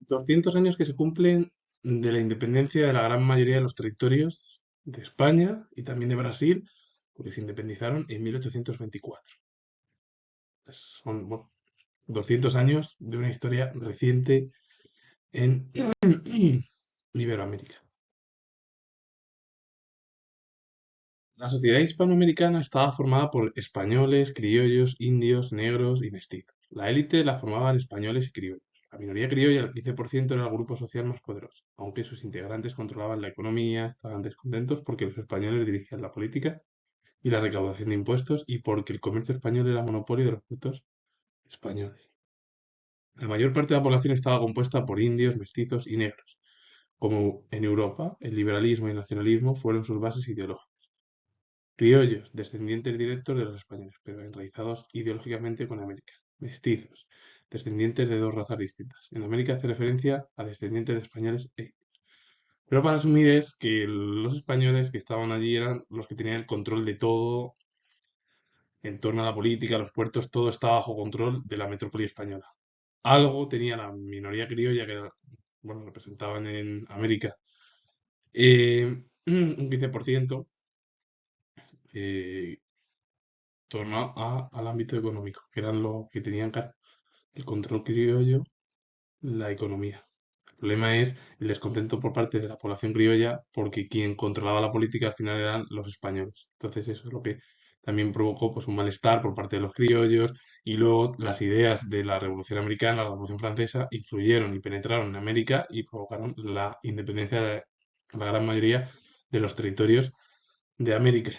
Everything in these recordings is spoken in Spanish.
200 años que se cumplen de la independencia de la gran mayoría de los territorios de España y también de Brasil, porque se independizaron en 1824. Son, bueno, 200 años de una historia reciente en Iberoamérica. La sociedad hispanoamericana estaba formada por españoles, criollos, indios, negros y mestizos. La élite la formaban españoles y criollos. La minoría criolla, el 15%, era el grupo social más poderoso, aunque sus integrantes controlaban la economía, estaban descontentos porque los españoles dirigían la política y la recaudación de impuestos y porque el comercio español era monopolio de los productos españoles. La mayor parte de la población estaba compuesta por indios, mestizos y negros. Como en Europa, el liberalismo y el nacionalismo fueron sus bases ideológicas. Criollos, descendientes directos de los españoles, pero enraizados ideológicamente con América. Mestizos, descendientes de dos razas distintas. En América hace referencia a descendientes de españoles e indios. Pero para asumir es que los españoles que estaban allí eran los que tenían el control de todo en torno a la política, los puertos, todo estaba bajo control de la metrópoli española. Algo tenía la minoría criolla que, bueno, representaban en América un 15%, eh, torno al ámbito económico, que eran los que tenían el control criollo, la economía. El problema es el descontento por parte de la población criolla porque quien controlaba la política al final eran los españoles. Entonces eso es lo que también provocó pues, un malestar por parte de los criollos y luego las ideas de la Revolución Americana, la Revolución Francesa, influyeron y penetraron en América y provocaron la independencia de la gran mayoría de los territorios de América.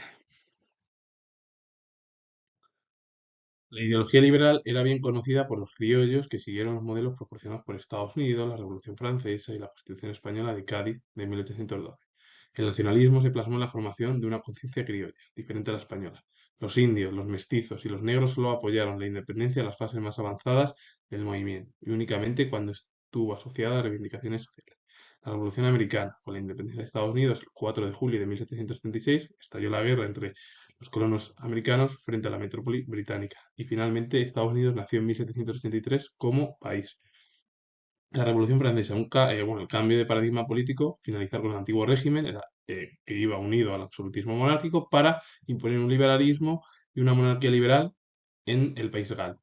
La ideología liberal era bien conocida por los criollos que siguieron los modelos proporcionados por Estados Unidos, la Revolución Francesa y la Constitución Española de Cádiz de 1812. El nacionalismo se plasmó en la formación de una conciencia criolla, diferente a la española. Los indios, los mestizos y los negros solo apoyaron la independencia en las fases más avanzadas del movimiento, y únicamente cuando estuvo asociada a reivindicaciones sociales. La Revolución Americana, con la independencia de Estados Unidos el 4 de julio de 1776, estalló la guerra entre los colonos americanos frente a la metrópoli británica, y finalmente Estados Unidos nació en 1783 como país. La Revolución Francesa, bueno, el cambio de paradigma político, finalizar con el antiguo régimen, que iba unido al absolutismo monárquico, para imponer un liberalismo y una monarquía liberal en el país galo.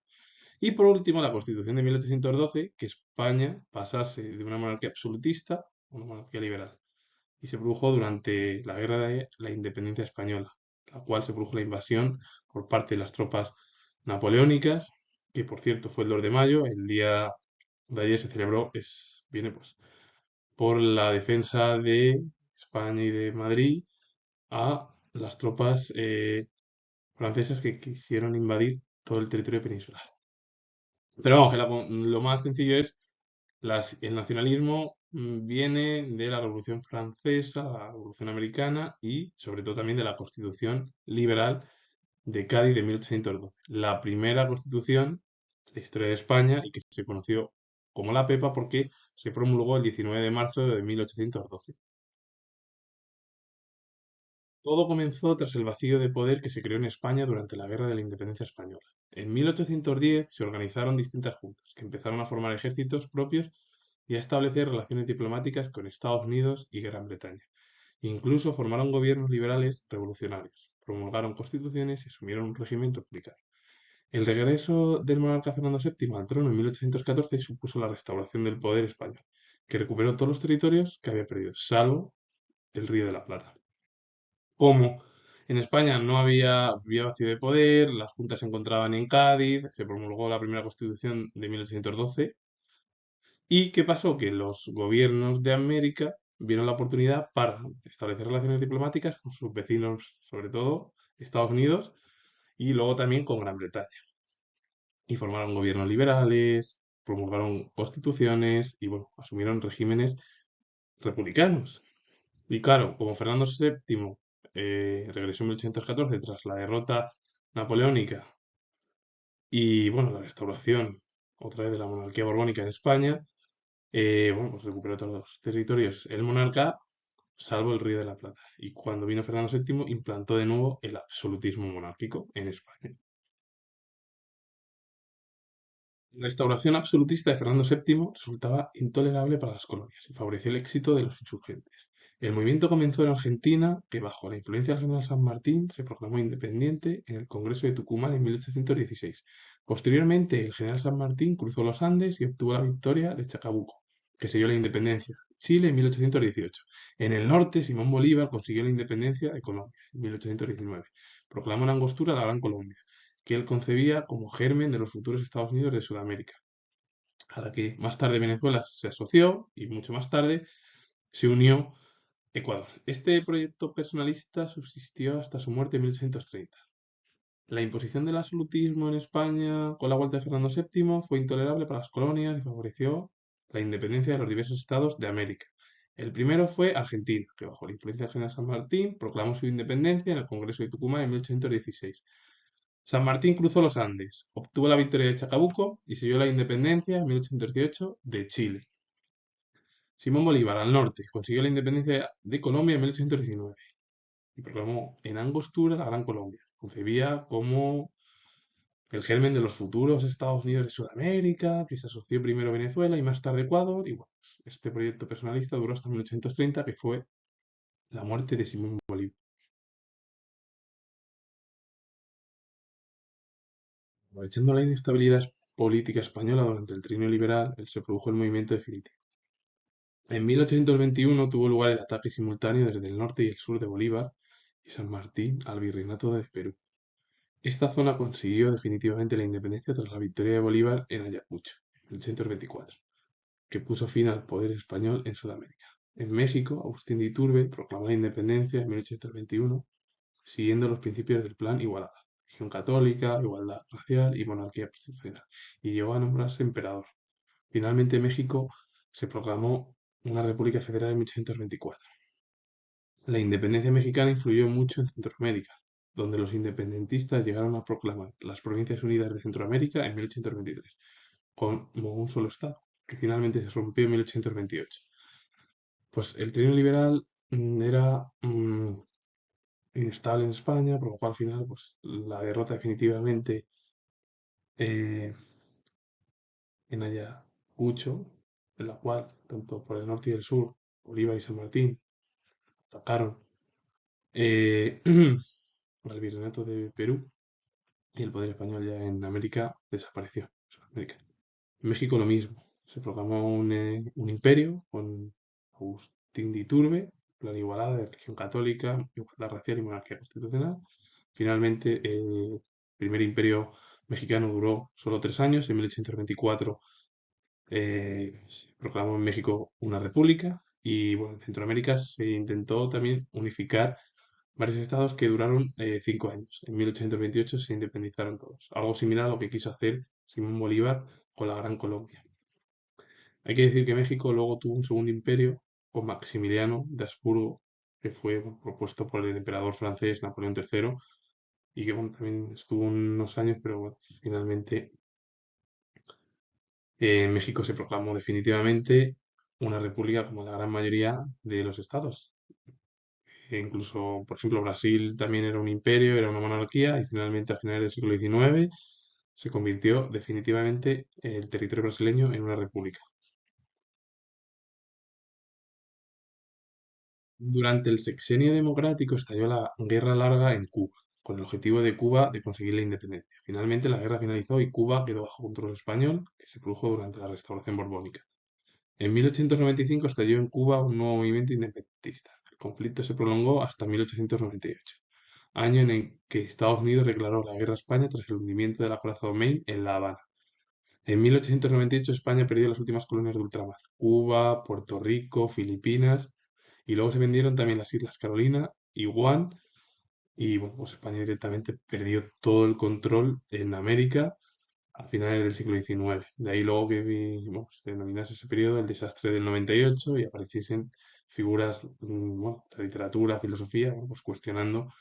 Y por último, la Constitución de 1812, que España pasase de una monarquía absolutista a una monarquía liberal. Y se produjo durante la Guerra de la Independencia Española, la cual se produjo la invasión por parte de las tropas napoleónicas, que por cierto fue el 2 de mayo, el día de ayer se celebró, viene pues por la defensa de España y de Madrid a las tropas francesas que quisieron invadir todo el territorio peninsular. Pero vamos, que lo más sencillo es el nacionalismo viene de la Revolución Francesa, la Revolución Americana y sobre todo también de la Constitución Liberal de Cádiz de 1812. La primera constitución de la historia de España y que se conoció como la Pepa porque se promulgó el 19 de marzo de 1812. Todo comenzó tras el vacío de poder que se creó en España durante la Guerra de la Independencia Española. En 1810 se organizaron distintas juntas que empezaron a formar ejércitos propios y a establecer relaciones diplomáticas con Estados Unidos y Gran Bretaña. Incluso formaron gobiernos liberales revolucionarios, promulgaron constituciones y asumieron un régimen republicano. El regreso del monarca Fernando VII al trono en 1814 supuso la restauración del poder español, que recuperó todos los territorios que había perdido, salvo el Río de la Plata. Como en España no había vacío de poder, las juntas se encontraban en Cádiz, se promulgó la primera constitución de 1812. ¿Y qué pasó? Que los gobiernos de América vieron la oportunidad para establecer relaciones diplomáticas con sus vecinos, sobre todo Estados Unidos, y luego también con Gran Bretaña. Y formaron gobiernos liberales, promulgaron constituciones y, bueno, asumieron regímenes republicanos. Y claro, como Fernando VII regresó en 1814 tras la derrota napoleónica y, bueno, la restauración otra vez de la monarquía borbónica en España, bueno, pues recuperó todos los territorios el monarca, salvo el Río de la Plata. Y cuando vino Fernando VII, implantó de nuevo el absolutismo monárquico en España. La restauración absolutista de Fernando VII resultaba intolerable para las colonias y favoreció el éxito de los insurgentes. El movimiento comenzó en Argentina, que bajo la influencia del general San Martín se proclamó independiente en el Congreso de Tucumán en 1816. Posteriormente, el general San Martín cruzó los Andes y obtuvo la victoria de Chacabuco, que selló la independencia de Chile en 1818. En el norte, Simón Bolívar consiguió la independencia de Colombia en 1819. Proclamó en Angostura la Gran Colombia, que él concebía como germen de los futuros Estados Unidos de Sudamérica, a la que más tarde Venezuela se asoció y mucho más tarde se unió Ecuador. Este proyecto personalista subsistió hasta su muerte en 1830. La imposición del absolutismo en España con la vuelta de Fernando VII fue intolerable para las colonias y favoreció la independencia de los diversos estados de América. El primero fue Argentina, que bajo la influencia del general San Martín proclamó su independencia en el Congreso de Tucumán en 1816. San Martín cruzó los Andes, obtuvo la victoria de Chacabuco y selló la independencia en 1818 de Chile. Simón Bolívar, al norte, consiguió la independencia de Colombia en 1819 y proclamó en Angostura la Gran Colombia. Concebía como el germen de los futuros Estados Unidos de Sudamérica, que se asoció primero a Venezuela y más tarde a Ecuador. Y bueno, pues, este proyecto personalista duró hasta 1830, que fue la muerte de Simón Bolívar. Aprovechando la inestabilidad política española durante el Trienio Liberal, se produjo el movimiento definitivo. En 1821 tuvo lugar el ataque simultáneo desde el norte y el sur de Bolívar y San Martín al Virreinato de Perú. Esta zona consiguió definitivamente la independencia tras la victoria de Bolívar en Ayacucho, en 1824, que puso fin al poder español en Sudamérica. En México, Agustín de Iturbide proclamó la independencia en 1821, siguiendo los principios del Plan Igualada, religión católica, igualdad racial y monarquía constitucional, y llegó a nombrarse emperador. Finalmente, México se proclamó una república federal en 1824. La independencia mexicana influyó mucho en Centroamérica, donde los independentistas llegaron a proclamar las Provincias Unidas de Centroamérica en 1823, como un solo estado, que finalmente se rompió en 1828. Pues el trienio liberal era inestable en España, por lo cual al final pues, la derrota definitivamente eh, en Ayacucho, en la cual tanto por el norte y el sur, Bolívar y San Martín atacaron eh, al virreinato de Perú y el poder español ya en América desapareció. Sudamérica. En México lo mismo. Se proclamó un imperio con Agustín de Iturbide, plan igualada de religión católica, igualdad racial y monarquía constitucional. Finalmente, el primer imperio mexicano duró solo 3 años. En 1824 se proclamó en México una república y bueno, en Centroamérica se intentó también unificar varios estados que duraron 5 años. En 1828 se independizaron todos. Algo similar a lo que quiso hacer Simón Bolívar con la Gran Colombia. Hay que decir que México luego tuvo un segundo imperio con Maximiliano de Habsburgo, que fue bueno, propuesto por el emperador francés Napoleón III y que bueno, también estuvo unos años, pero bueno, finalmente México se proclamó definitivamente una república como la gran mayoría de los estados. Incluso, por ejemplo, Brasil también era un imperio, era una monarquía y finalmente a finales del siglo XIX se convirtió definitivamente el territorio brasileño en una república. Durante el sexenio democrático estalló la Guerra Larga en Cuba, con el objetivo de Cuba de conseguir la independencia. Finalmente la guerra finalizó y Cuba quedó bajo control español, que se produjo durante la Restauración Borbónica. En 1895 estalló en Cuba un nuevo movimiento independentista. El conflicto se prolongó hasta 1898, año en el que Estados Unidos declaró la guerra a España tras el hundimiento del acorazado Maine en La Habana. En 1898 España perdió las últimas colonias de ultramar, Cuba, Puerto Rico, Filipinas, y luego se vendieron también las Islas Carolina y Guam, y bueno, pues España directamente perdió todo el control en América a finales del siglo XIX. De ahí luego que bueno, se denominase ese periodo el desastre del 98 y apareciesen figuras bueno, de literatura, filosofía, bueno, pues cuestionando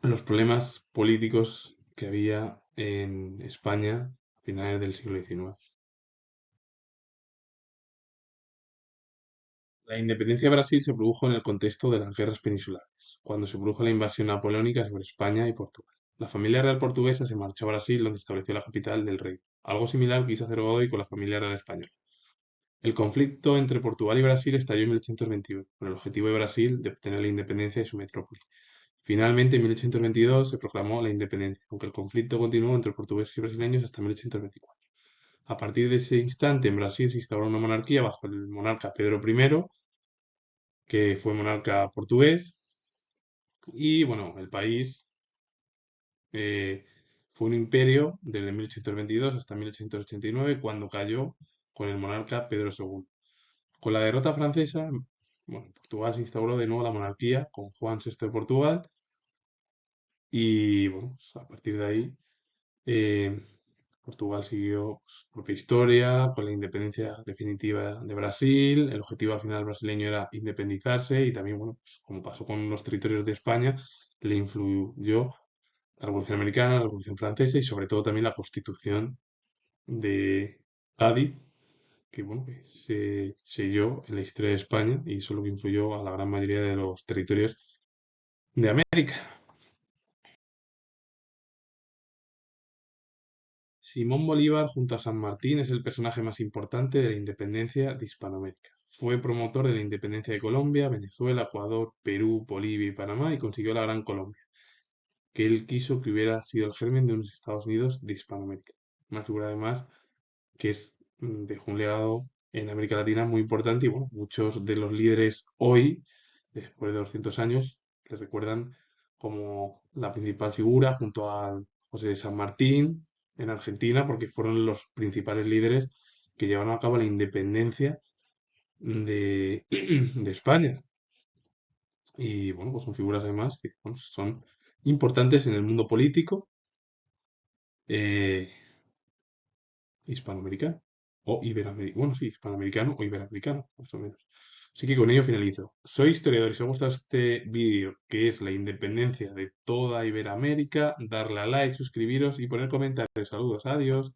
los problemas políticos que había en España a finales del siglo XIX. La independencia de Brasil se produjo en el contexto de las guerras peninsulares, cuando se produjo la invasión napoleónica sobre España y Portugal. La familia real portuguesa se marchó a Brasil, donde estableció la capital del reino. Algo similar quiso hacer Godoy con la familia real española. El conflicto entre Portugal y Brasil estalló en 1821, con el objetivo de Brasil de obtener la independencia de su metrópoli. Finalmente, en 1822 se proclamó la independencia, aunque el conflicto continuó entre portugueses y brasileños hasta 1824. A partir de ese instante, en Brasil se instauró una monarquía bajo el monarca Pedro I, que fue monarca portugués, y bueno, el país eh, fue un imperio desde 1822 hasta 1889, cuando cayó con el monarca Pedro II. Con la derrota francesa, bueno, Portugal se instauró de nuevo la monarquía con Juan VI de Portugal y bueno, pues, a partir de ahí eh, Portugal siguió su propia historia con la independencia definitiva de Brasil. El objetivo final brasileño era independizarse y también, bueno, pues, como pasó con los territorios de España, le influyó la Revolución Americana, la Revolución Francesa y sobre todo también la Constitución de Cádiz, que bueno, que se selló en la historia de España y eso es lo que influyó a la gran mayoría de los territorios de América. Simón Bolívar junto a San Martín es el personaje más importante de la independencia de Hispanoamérica. Fue promotor de la independencia de Colombia, Venezuela, Ecuador, Perú, Bolivia y Panamá y consiguió la Gran Colombia, que él quiso que hubiera sido el germen de unos Estados Unidos de Hispanoamérica. Una figura además que dejó un legado en América Latina muy importante y bueno, muchos de los líderes hoy, después de 200 años, les recuerdan como la principal figura junto a José de San Martín en Argentina, porque fueron los principales líderes que llevaron a cabo la independencia de, de España. Y bueno, pues son figuras además que bueno, son importantes en el mundo político eh, hispanoamericano o iberoamericano. Bueno, sí, hispanoamericano o iberoamericano, más o menos. Así que con ello finalizo. Soy historiador y si os ha gustado este vídeo, que es la independencia de toda Iberoamérica, darle a like, suscribiros y poner comentarios. Saludos, adiós.